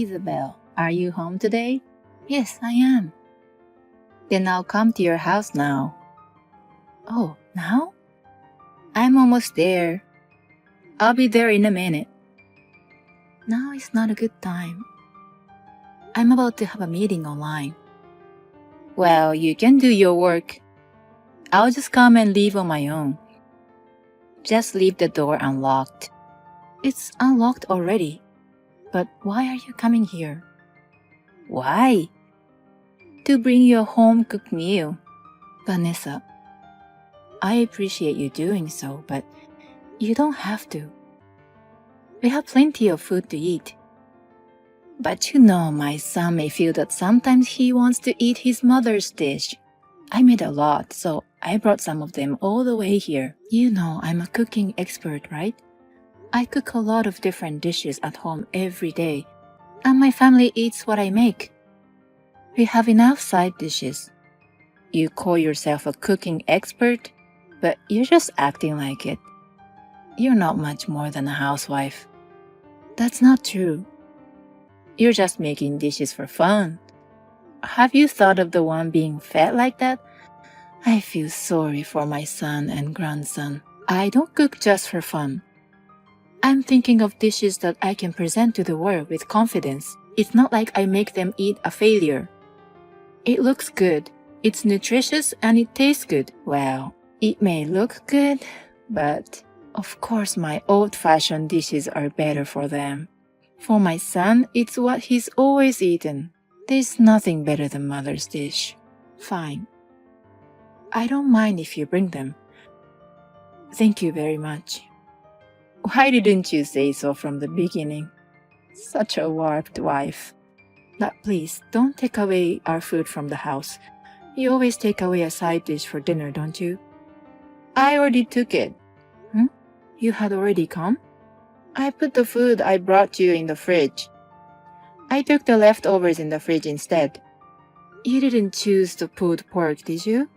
Isabel, are you home today? Yes, I am. Then I'll come to your house now. Oh, now? I'm almost there. I'll be there in a minute. Now is not a good time. I'm about to have a meeting online. Well, you can do your work. I'll just come and leave on my own. Just leave the door unlocked. It's unlocked already. But why are you coming here? Why? To bring you a home-cooked meal. Vanessa, I appreciate you doing so, but you don't have to. We have plenty of food to eat. But you know, my son may feel that sometimes he wants to eat his mother's dish. I made a lot, so I brought some of them all the way here. You know, I'm a cooking expert, right? I cook a lot of different dishes at home every day, and my family eats what I make. We have enough side dishes. You call yourself a cooking expert, but you're just acting like it. You're not much more than a housewife. That's not true. You're just making dishes for fun. Have you thought of the one being fed like that? I feel sorry for my son and grandson. I don't cook just for fun. I'm thinking of dishes that I can present to the world with confidence. It's not like I make them eat a failure. It looks good, it's nutritious, and it tastes good. Well, it may look good, but of course my old-fashioned dishes are better for them. For my son, it's what he's always eaten. There's nothing better than mother's dish. Fine. I don't mind if you bring them. Thank you very much. Why didn't you say so from the beginning? Such a warped wife. But please, don't take away our food from the house. You always take away a side dish for dinner, don't you? I already took it. You had already come? I put the food I brought you in the fridge. I took the leftovers in the fridge instead. You didn't choose the pulled pork, did you?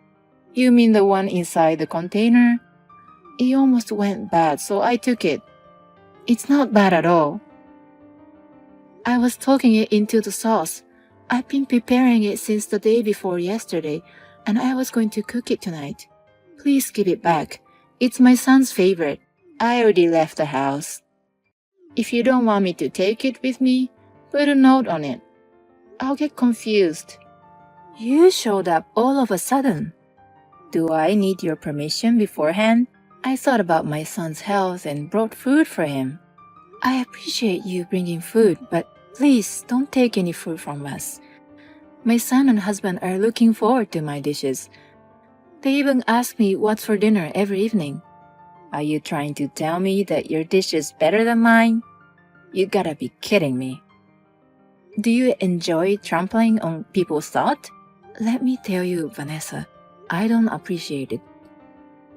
You mean the one inside the container? It almost went bad, so I took it. It's not bad at all. I was talking it into the sauce. I've been preparing it since the day before yesterday, and I was going to cook it tonight. Please give it back. It's my son's favorite. I already left the house. If you don't want me to take it with me, put a note on it. I'll get confused. You showed up all of a sudden. Do I need your permission beforehand? I thought about my son's health and brought food for him. I appreciate you bringing food, but please don't take any food from us. My son and husband are looking forward to my dishes. They even ask me what's for dinner every evening. Are you trying to tell me that your dish is better than mine? You gotta be kidding me. Do you enjoy trampling on people's thought? Let me tell you, Vanessa, I don't appreciate it.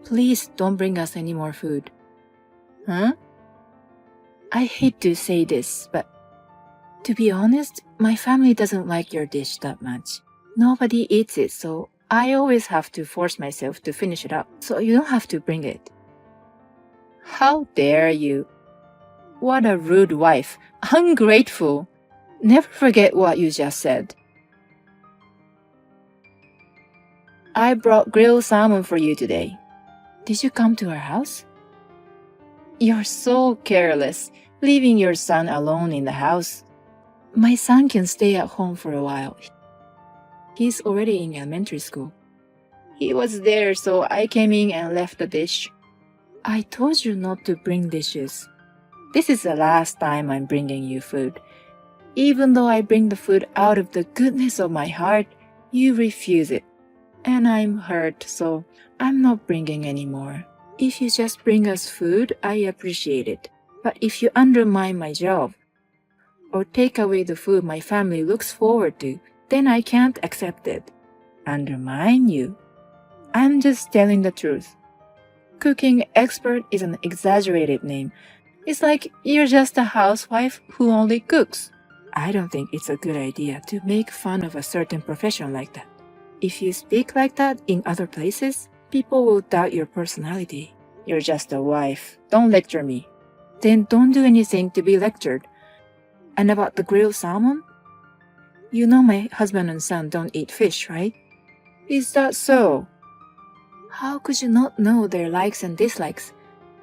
Please don't bring us any more food. Huh? I hate to say this, but to be honest, my family doesn't like your dish that much. Nobody eats it, so I always have to force myself to finish it up, so you don't have to bring it. How dare you? What a rude wife. Ungrateful. Never forget what you just said. I brought grilled salmon for you today. Did you come to our house? You're so careless, leaving your son alone in the house. My son can stay at home for a while. He's already in elementary school. He was there, so I came in and left the dish. I told you not to bring dishes. This is the last time I'm bringing you food. Even though I bring the food out of the goodness of my heart, you refuse it. And I'm hurt, so I'm not bringing any more. If you just bring us food, I appreciate it. But if you undermine my job, or take away the food my family looks forward to, then I can't accept it. Undermine you? I'm just telling the truth. Cooking expert is an exaggerated name. It's like you're just a housewife who only cooks. I don't think it's a good idea to make fun of a certain profession like that. If you speak like that in other places, people will doubt your personality. You're just a wife. Don't lecture me. Then don't do anything to be lectured. And about the grilled salmon? You know my husband and son don't eat fish, right? Is that so? How could you not know their likes and dislikes?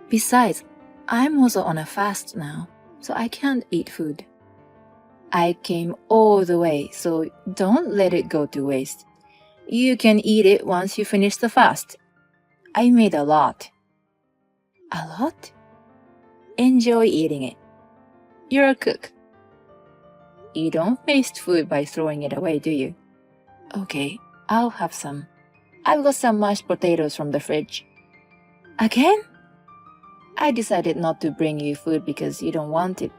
Besides, I'm also on a fast now, so I can't eat food. I came all the way, so don't let it go to waste. You can eat it once you finish the fast. I made a lot. A lot? Enjoy eating it. You're a cook. You don't waste food by throwing it away, do you? Okay, I'll have some. I've got some mashed potatoes from the fridge. Again? I decided not to bring you food because you don't want it.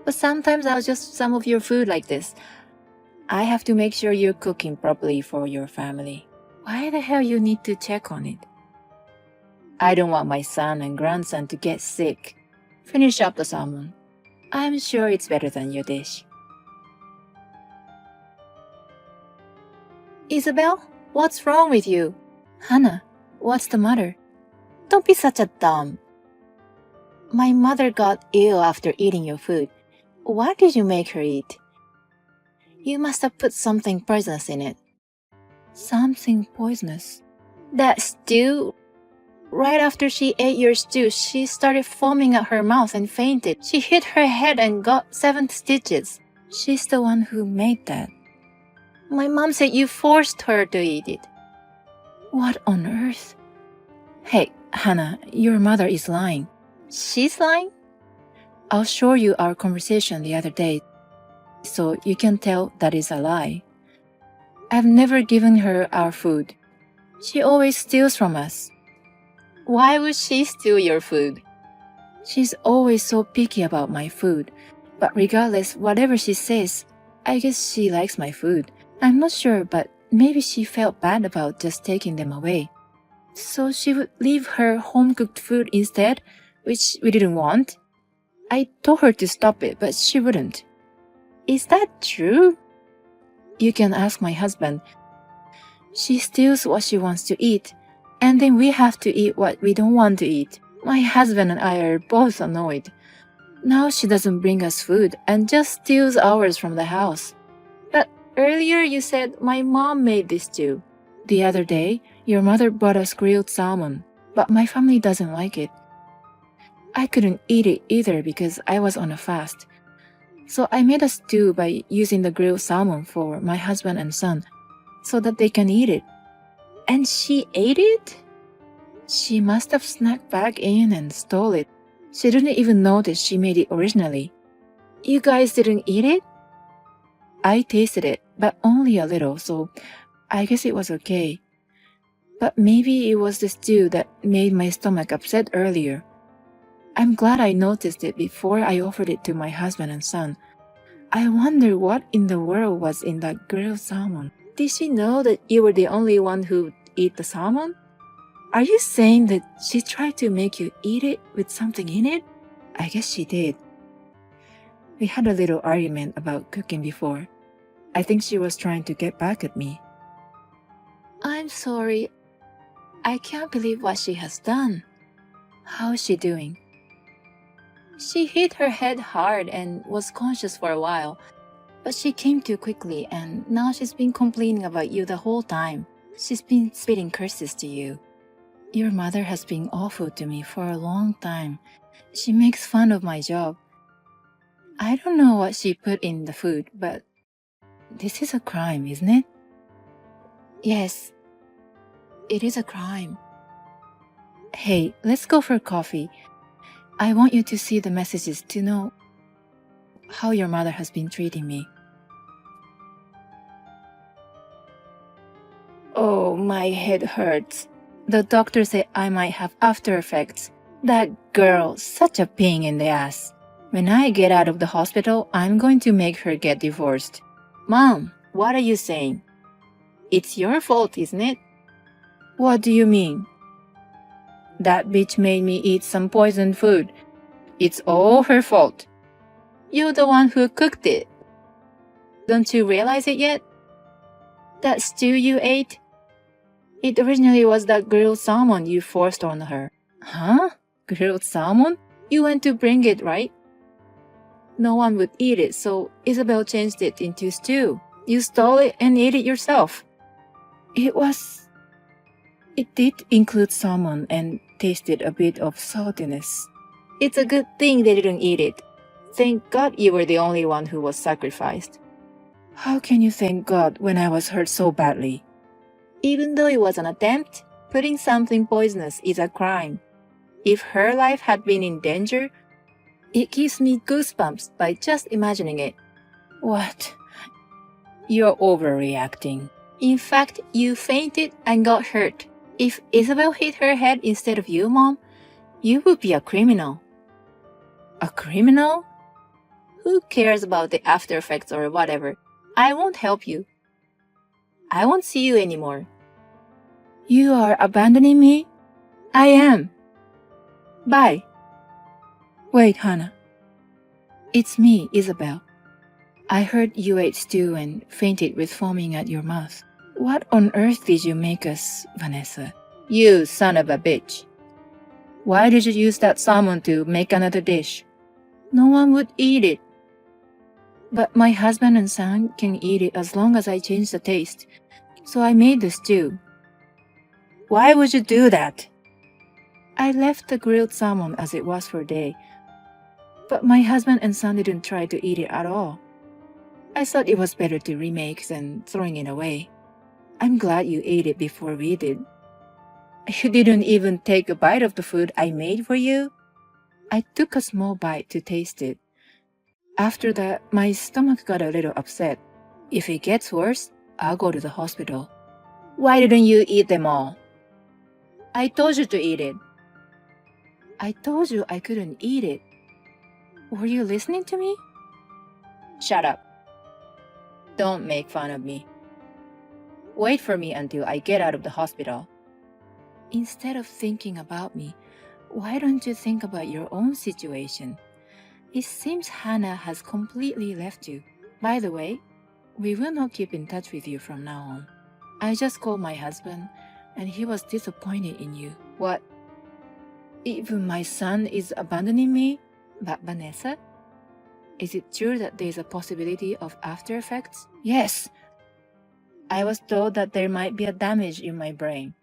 But sometimes I'll just some of your food like this. I have to make sure you're cooking properly for your family. Why the hell you need to check on it? I don't want my son and grandson to get sick. Finish up the salmon. I'm sure it's better than your dish. Isabel, what's wrong with you? Hannah, what's the matter? Don't be such a dumb. My mother got ill after eating your food. Why did you make her eat? You must have put something poisonous in it. Something poisonous? That stew? Right after she ate your stew, she started foaming at her mouth and fainted. She hit her head and got 7 stitches. She's the one who made that. My mom said you forced her to eat it. What on earth? Hey, Hannah, your mother is lying. She's lying? I'll show you our conversation the other day, so you can tell that is a lie. I've never given her our food. She always steals from us. Why would she steal your food? She's always so picky about my food, but regardless, whatever she says, I guess she likes my food. I'm not sure, but maybe she felt bad about just taking them away. So she would leave her home-cooked food instead, which we didn't want. I told her to stop it, but she wouldn't. Is that true? You can ask my husband. She steals what she wants to eat, and then we have to eat what we don't want to eat. My husband and I are both annoyed. Now she doesn't bring us food and just steals ours from the house. But earlier you said my mom made this too. The other day, your mother brought us grilled salmon, but my family doesn't like it. I couldn't eat it either because I was on a fast. So I made a stew by using the grilled salmon for my husband and son so that they can eat it. And she ate it? She must have snuck back in and stole it. She didn't even notice she made it originally. You guys didn't eat it? I tasted it, but only a little, so I guess it was okay. But maybe it was the stew that made my stomach upset earlier. I'm glad I noticed it before I offered it to my husband and son. I wonder what in the world was in that grilled salmon. Did she know that you were the only one who ate the salmon? Are you saying that she tried to make you eat it with something in it? I guess she did. We had a little argument about cooking before. I think she was trying to get back at me. I'm sorry. I can't believe what she has done. How's she doing? She hit her head hard and was conscious for a while, but she came to quickly and now she's been complaining about you the whole time. She's been spitting curses to you. Your mother has been awful to me for a long time. She makes fun of my job. I don't know what she put in the food, but this is a crime, isn't it? Yes, it is a crime. Hey, let's go for coffee. I want you to see the messages to know how your mother has been treating me. Oh, my head hurts. The doctor said I might have after effects. That girl, such a pain in the ass. When I get out of the hospital, I'm going to make her get divorced. Mom, what are you saying? It's your fault, isn't it? What do you mean? That bitch made me eat some poisoned food. It's all her fault. You're the one who cooked it. Don't you realize it yet? That stew you ate? It originally was that grilled salmon you forced on her. Huh? Grilled salmon? You went to bring it, right? no one would eat it, so Isabel changed it into stew. You stole it and ate it yourself. It did include salmon and tasted a bit of saltiness. It's a good thing they didn't eat it. Thank God you were the only one who was sacrificed. How can you thank God when I was hurt so badly? Even though it was an attempt, putting something poisonous is a crime. If her life had been in danger, it gives me goosebumps by just imagining it. What? You're overreacting. In fact, you fainted and got hurt. If Isabel hit her head instead of you, Mom, you would be a criminal. A criminal? Who cares about the after effects or whatever? I won't help you. I won't see you anymore. You are abandoning me? I am. Bye. Wait, Hannah. It's me, Isabel. I heard you ate stew and fainted with foaming at your mouth. What on earth did you make us, Vanessa? You son of a bitch. Why did you use that salmon to make another dish? No one would eat it. But my husband and son can eat it as long as I change the taste. So I made the stew. Why would you do that? I left the grilled salmon as it was for a day. But my husband and son didn't try to eat it at all. I thought it was better to remake than throwing it away. I'm glad you ate it before we did. You didn't even take a bite of the food I made for you. I took a small bite to taste it. After that, my stomach got a little upset. If it gets worse, I'll go to the hospital. Why didn't you eat them all? I told you to eat it. I told you I couldn't eat it. Were you listening to me? Shut up. Don't make fun of me. Wait for me until I get out of the hospital. Instead of thinking about me, why don't you think about your own situation? It seems Hannah has completely left you. By the way, we will not keep in touch with you from now on. I just called my husband, and he was disappointed in you. What? Even my son is abandoning me? But Vanessa? Is it true that there is a possibility of after effects? Yes. I was told that there might be a damage in my brain.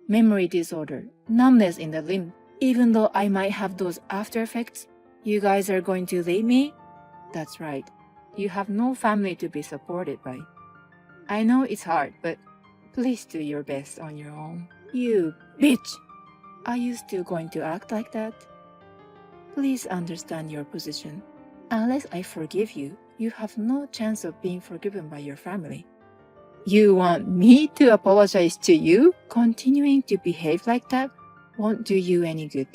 Memory disorder, numbness in the limb. Even though I might have those after effects, you guys are going to leave me? That's right. You have no family to be supported by. I know it's hard, but please do your best on your own. You bitch! Are you still going to act like that? Please understand your position. Unless I forgive you, you have no chance of being forgiven by your family. You want me to apologize to you? Continuing to behave like that won't do you any good.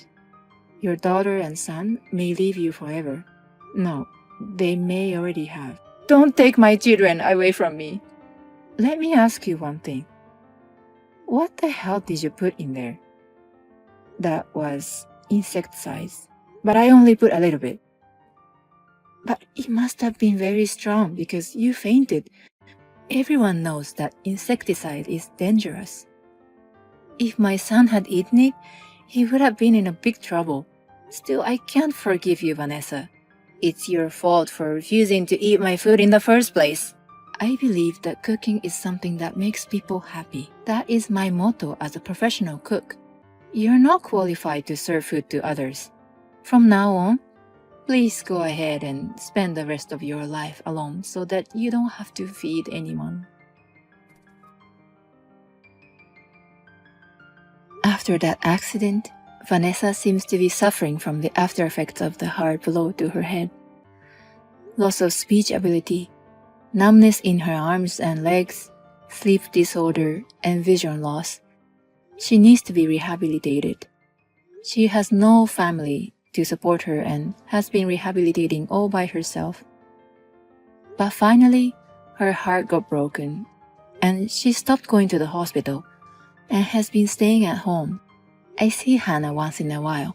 Your daughter and son may leave you forever. No, they may already have. Don't take my children away from me. Let me ask you one thing. What the hell did you put in there? That was insecticide, but I only put a little bit. But it must have been very strong because you fainted. Everyone knows that insecticide is dangerous. If my son had eaten it, he would have been in a big trouble. Still, I can't forgive you, Vanessa. It's your fault for refusing to eat my food in the first place. I believe that cooking is something that makes people happy. That is my motto as a professional cook. You're not qualified to serve food to others. From now on, please go ahead and spend the rest of your life alone so that you don't have to feed anyone. After that accident, Vanessa seems to be suffering from the after effects of the hard blow to her head. Loss of speech ability, numbness in her arms and legs, sleep disorder, and vision loss. She needs to be rehabilitated. She has no family to support her and has been rehabilitating all by herself. But finally, her heart got broken and she stopped going to the hospital and has been staying at home. I see Hannah once in a while,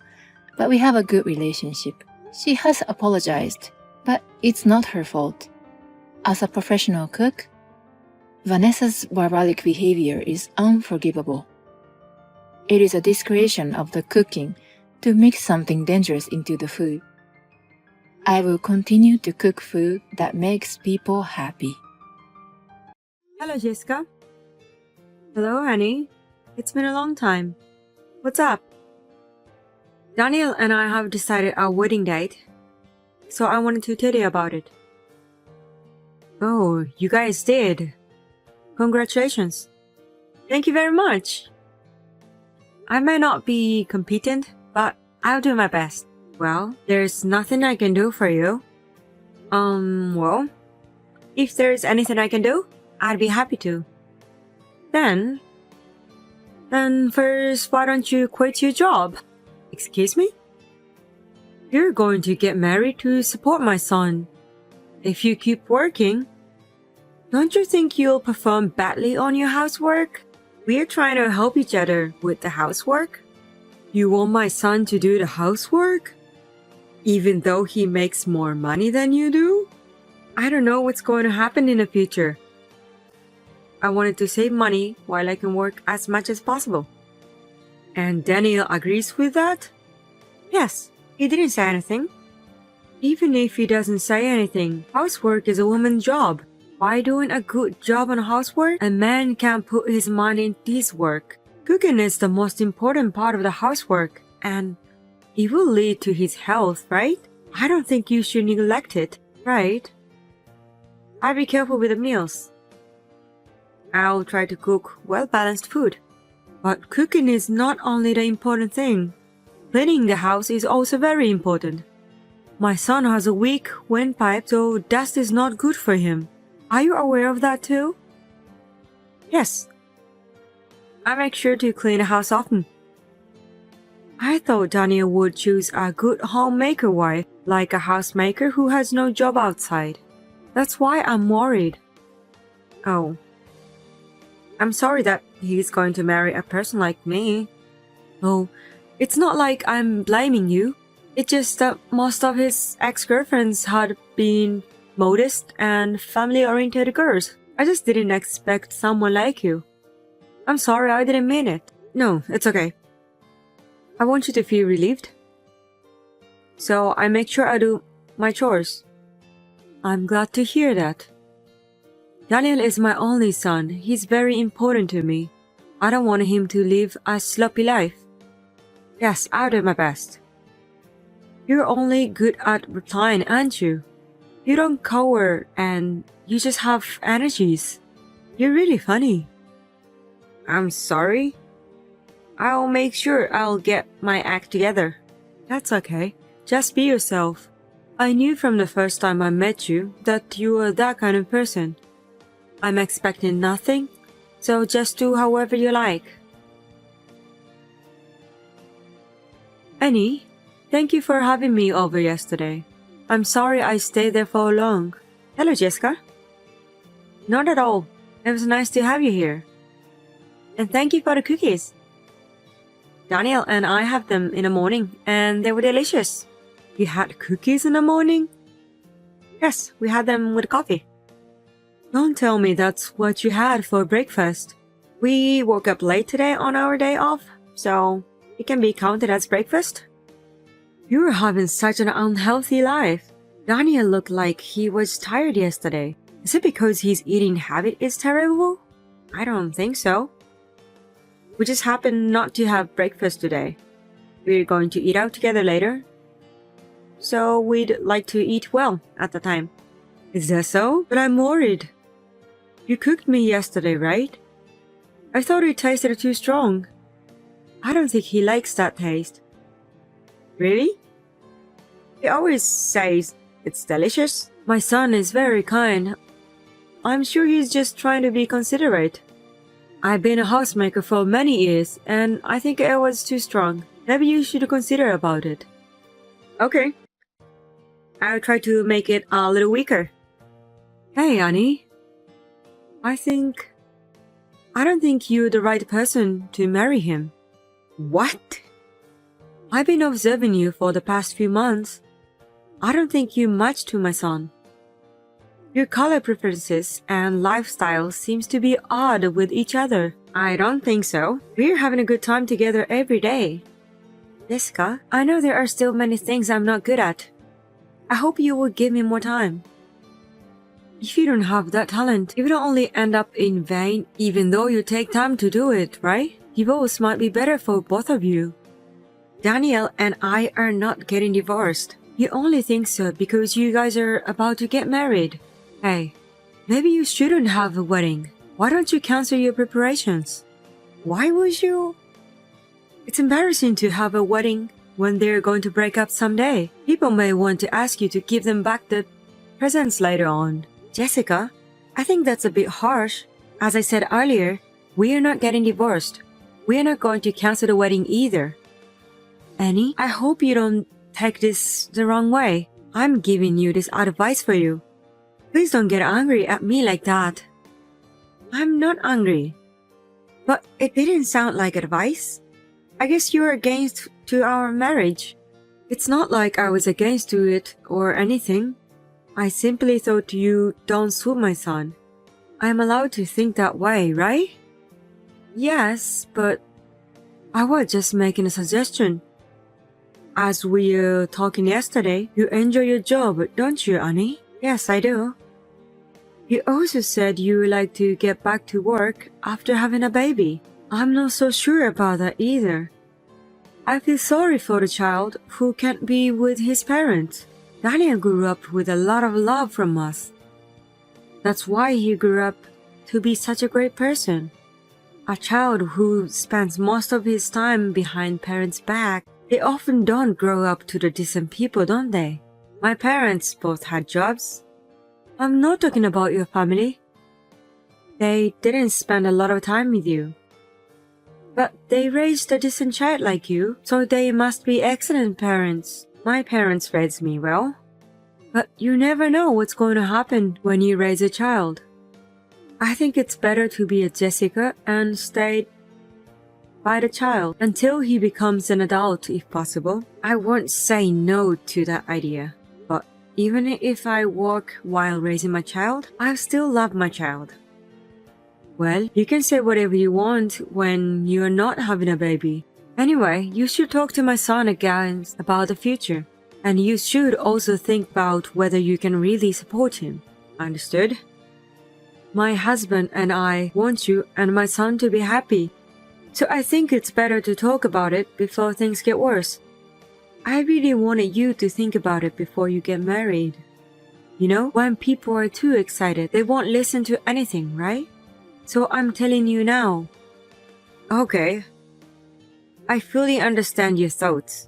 but we have a good relationship. She has apologized, but it's not her fault. As a professional cook, Vanessa's barbaric behavior is unforgivable. It is a discretion of the cooking to mix something dangerous into the food. I will continue to cook food that makes people happy. Hello, Jessica. Hello, honey. It's been a long time. What's up? Daniel and I have decided our wedding date, so I wanted to tell you about it. Oh, you guys did. Congratulations. Thank you very much. I may not be competent, but I'll do my best. Well, there's nothing I can do for you. Well, if there's anything I can do, I'd be happy to. Then first, why don't you quit your job? Excuse me? You're going to get married to support my son. If you keep working, don't you think you'll perform badly on your housework? We're trying to help each other with the housework. You want my son to do the housework? Even though he makes more money than you do? I don't know what's going to happen in the future. I wanted to save money while I can work as much as possible. And Daniel agrees with that? Yes, he didn't say anything. Even if he doesn't say anything, housework is a woman's job. By doing a good job on housework, a man can put his mind in this work. Cooking is the most important part of the housework, and it will lead to his health, right? I don't think you should neglect it, right? I'll be careful with the meals. I'll try to cook well-balanced food. But cooking is not only the important thing. Cleaning the house is also very important. My son has a weak windpipe, so dust is not good for him. Are you aware of that too? Yes. I make sure to clean the house often. I thought Daniel would choose a good homemaker wife, like a housemaker who has no job outside. That's why I'm worried. Oh. I'm sorry that he's going to marry a person like me. Oh, it's not like I'm blaming you. It's just that most of his ex-girlfriends had been modest and family-oriented girls. I just didn't expect someone like you. I'm sorry, I didn't mean it. No, it's okay. I want you to feel relieved. So I make sure I do my chores. I'm glad to hear that. Daniel is my only son. He's very important to me. I don't want him to live a sloppy life. Yes, I'll do my best. You're only good at replying, aren't you? You don't cower and you just have energies. You're really funny. I'm sorry. I'll make sure I'll get my act together. That's okay. Just be yourself. I knew from the first time I met you that you were that kind of person. I'm expecting nothing, so just do however you like. Annie, thank you for having me over yesterday. I'm sorry I stayed there for long. Hello, Jessica. Not at all. It was nice to have you here. And thank you for the cookies. Daniel and I have them in the morning, and they were delicious. You had cookies in the morning? Yes, we had them with coffee. Don't tell me that's what you had for breakfast. We woke up late today on our day off, so it can be counted as breakfast. You're having such an unhealthy life. Daniel looked like he was tired yesterday. Is it because his eating habit is terrible? I don't think so. We just happened not to have breakfast today. We're going to eat out together later. So we'd like to eat well at the time. Is that so? But I'm worried. You cooked me yesterday, right? I thought it tasted too strong. I don't think he likes that taste. Really? He always says it's delicious. My son is very kind. I'm sure he's just trying to be considerate. I've been a housemaker for many years, and I think it was too strong. Maybe you should consider about it. Okay. I'll try to make it a little weaker. Hey, Annie. I don't think you're the right person to marry him. What? I've been observing you for the past few months. I don't think you match to my son. Your color preferences and lifestyle seems to be odd with each other. I don't think so. We're having a good time together every day. Jessica, I know there are still many things I'm not good at. I hope you will give me more time. If you don't have that talent, it will only end up in vain even though you take time to do it, right? Divorce might be better for both of you. Daniel and I are not getting divorced. You only think so because you guys are about to get married. Hey, maybe you shouldn't have a wedding. Why don't you cancel your preparations? Why would you? It's embarrassing to have a wedding when they're going to break up someday. People may want to ask you to give them back the presents later on. Jessica, I think that's a bit harsh. As I said earlier, we are not getting divorced. We are not going to cancel the wedding either. Annie, I hope you don't take this the wrong way. I'm giving you this advice for you. Please don't get angry at me like that. I'm not angry. But it didn't sound like advice. I guess you're against to our marriage. It's not like I was against to it or anything. I simply thought you don't suit my son. I'm allowed to think that way, right? Yes, but I was just making a suggestion. As we were talking yesterday, you enjoy your job, don't you, Annie? Yes, I do. You also said you would like to get back to work after having a baby. I'm not so sure about that either. I feel sorry for the child who can't be with his parents. Daniel grew up with a lot of love from us. That's why he grew up to be such a great person. A child who spends most of his time behind parents' back, they often don't grow up to the decent people, don't they? My parents both had jobs. I'm not talking about your family. They didn't spend a lot of time with you. But they raised a decent child like you, so they must be excellent parents. My parents raised me well. But you never know what's going to happen when you raise a child. I think it's better to be a Jessica and stay by the child until he becomes an adult if possible. I won't say no to that idea. But even if I work while raising my child, I still love my child. Well, you can say whatever you want when you're not having a baby. Anyway, you should talk to my son again about the future. And you should also think about whether you can really support him. Understood? My husband and I want you and my son to be happy. So I think it's better to talk about it before things get worse. I really wanted you to think about it before you get married. You know, when people are too excited, they won't listen to anything, right? So I'm telling you now. Okay. I fully understand your thoughts.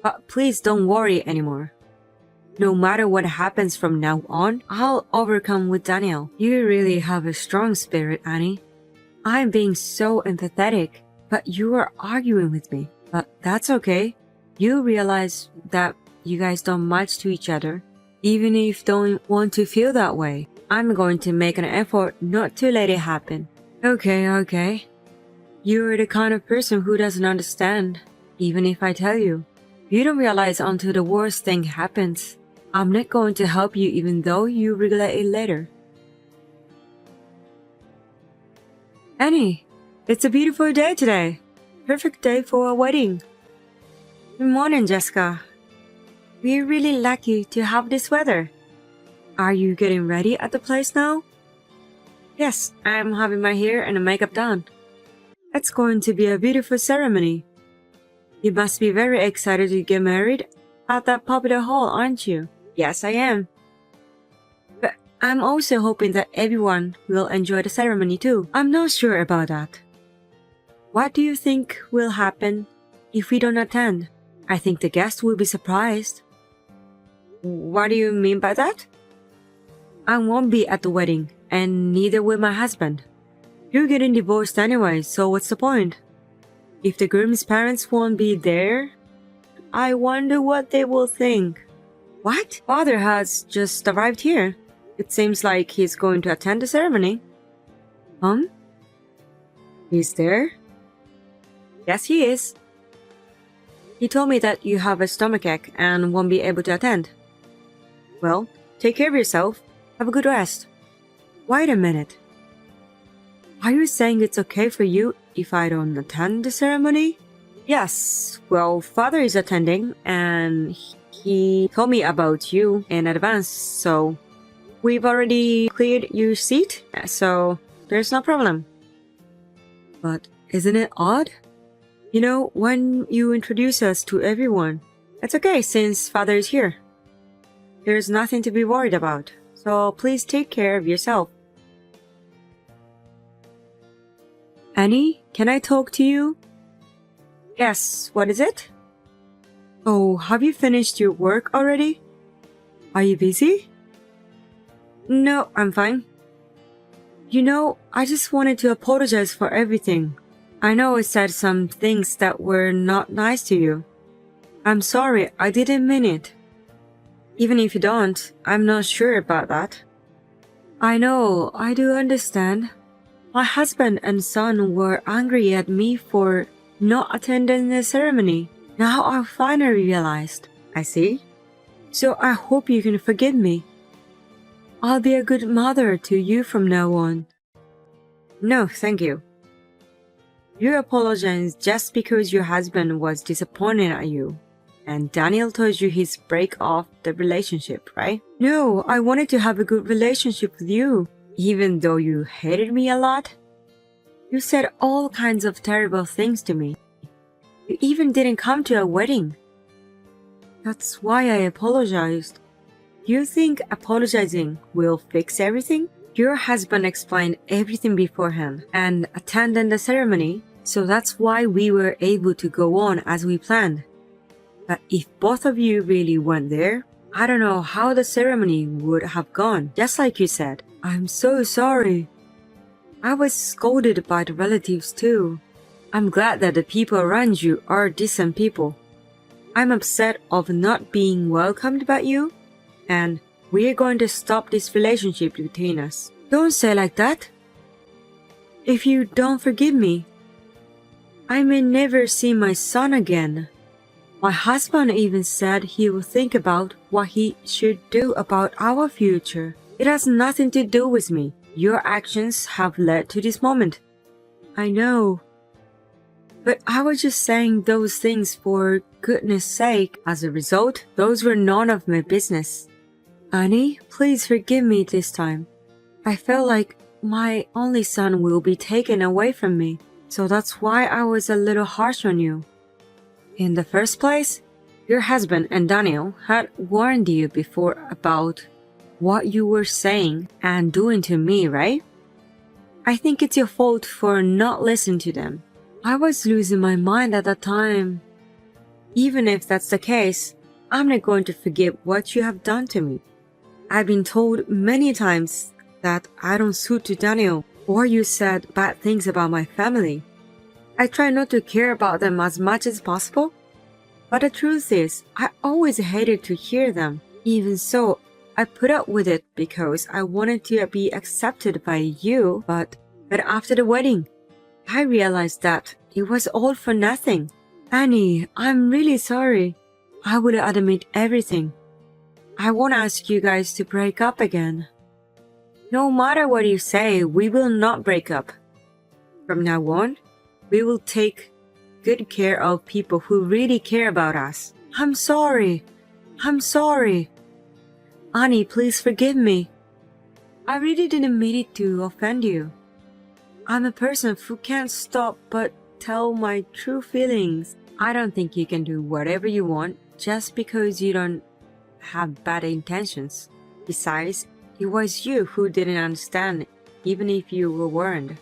But please don't worry anymore. No matter what happens from now on, I'll overcome with Daniel. You really have a strong spirit, Annie. I'm being so empathetic, but you are arguing with me. But that's okay. You realize that you guys don't match to each other, even if you don't want to feel that way. I'm going to make an effort not to let it happen. Okay. You're the kind of person who doesn't understand, even if I tell you. You don't realize until the worst thing happens. I'm not going to help you even though you regret it later. Annie, it's a beautiful day today. Perfect day for a wedding. Good morning, Jessica. We're really lucky to have this weather. Are you getting ready at the place now? Yes, I'm having my hair and makeup done. It's going to be a beautiful ceremony. You must be very excited to get married at that popular hall, aren't you? Yes, I am. But I'm also hoping that everyone will enjoy the ceremony too. I'm not sure about that. What do you think will happen if we don't attend? I think the guests will be surprised. What do you mean by that? I won't be at the wedding, and neither will my husband. You're getting divorced anyway, so what's the point? If the groom's parents won't be there, I wonder what they will think. What? Father has just arrived here. It seems like he's going to attend the ceremony. He's there? Yes, he is. He told me that you have a stomachache and won't be able to attend. Well, take care of yourself. Have a good rest. Wait a minute. Are you saying it's okay for you if I don't attend the ceremony? Yes, well, Father is attending and He told me about you in advance, so we've already cleared your seat, so there's no problem. But isn't it odd? You know, when you introduce us to everyone, it's okay since father is here. There's nothing to be worried about, so please take care of yourself. Annie, can I talk to you? Yes, what is it? Oh, have you finished your work already? Are you busy? No, I'm fine. You know, I just wanted to apologize for everything. I know I said some things that were not nice to you. I'm sorry, I didn't mean it. Even if you don't, I'm not sure about that. I know, I do understand. My husband and son were angry at me for not attending the ceremony. Now I finally realized. I see. So I hope you can forgive me. I'll be a good mother to you from now on. No, thank you. You apologize just because your husband was disappointed at you. And Daniel told you he's break off the relationship, right? No, I wanted to have a good relationship with you, even though you hated me a lot. You said all kinds of terrible things to me. You even didn't come to a wedding. That's why I apologized. Do you think apologizing will fix everything? Your husband explained everything beforehand and attended the ceremony, so that's why we were able to go on as we planned. But if both of you really went there, I don't know how the ceremony would have gone, just like you said. I'm so sorry. I was scolded by the relatives too. I'm glad that the people around you are decent people. I'm upset of not being welcomed by you, and we're going to stop this relationship between us. Don't say like that. If you don't forgive me, I may never see my son again. My husband even said he will think about what he should do about our future. It has nothing to do with me. Your actions have led to this moment. I know. But I was just saying those things for goodness sake. As a result, those were none of my business. Annie, please forgive me this time. I felt like my only son will be taken away from me, so that's why I was a little harsh on you. In the first place, your husband and Daniel had warned you before about what you were saying and doing to me, right? I think it's your fault for not listening to them. I was losing my mind at that time. Even if that's the case, I'm not going to forgive what you have done to me. I've been told many times that I don't suit to Daniel, or you said bad things about my family. I try not to care about them as much as possible, but the truth is, I always hated to hear them. Even so, I put up with it because I wanted to be accepted by you, but after the wedding, I realized that it was all for nothing. Annie, I'm really sorry. I would admit everything. I won't ask you guys to break up again. No matter what you say, we will not break up. From now on, we will take good care of people who really care about us. I'm sorry. I'm sorry. Annie, please forgive me. I really didn't mean it to offend you. I'm a person who can't stop but tell my true feelings. I don't think you can do whatever you want just because you don't have bad intentions. Besides, it was you who didn't understand, even if you were warned.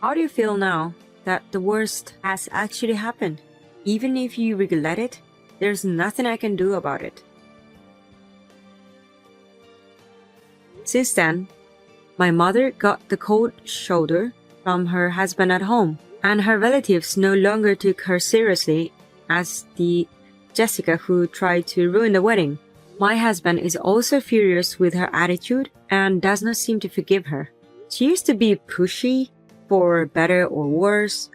How do you feel now that the worst has actually happened? Even if you regret it, there's nothing I can do about it. Since then, my mother got the cold shoulder from her husband at home, and her relatives no longer took her seriously as the Jessica who tried to ruin the wedding. My husband is also furious with her attitude and does not seem to forgive her. She used to be pushy, for better or worse,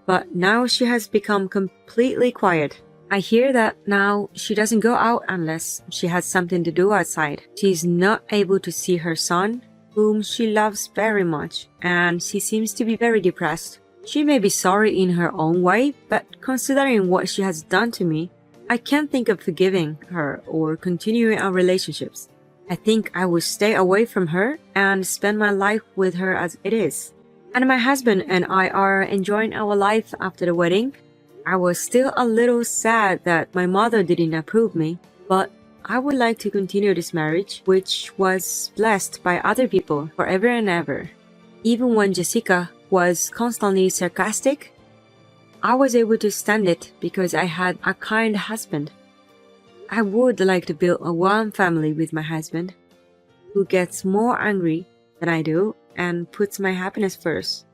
but now she has become completely quiet. I hear that now she doesn't go out unless she has something to do outside. She's not able to see her son, whom she loves very much, and she seems to be very depressed. She may be sorry in her own way, but considering what she has done to me, I can't think of forgiving her or continuing our relationships. I think I would stay away from her and spend my life with her as it is. And my husband and I are enjoying our life after the wedding. I was still a little sad that my mother didn't approve me, but I would like to continue this marriage, which was blessed by other people forever and ever. Even when Jessica was constantly sarcastic, I was able to stand it because I had a kind husband. I would like to build a warm family with my husband, who gets more angry than I do and puts my happiness first.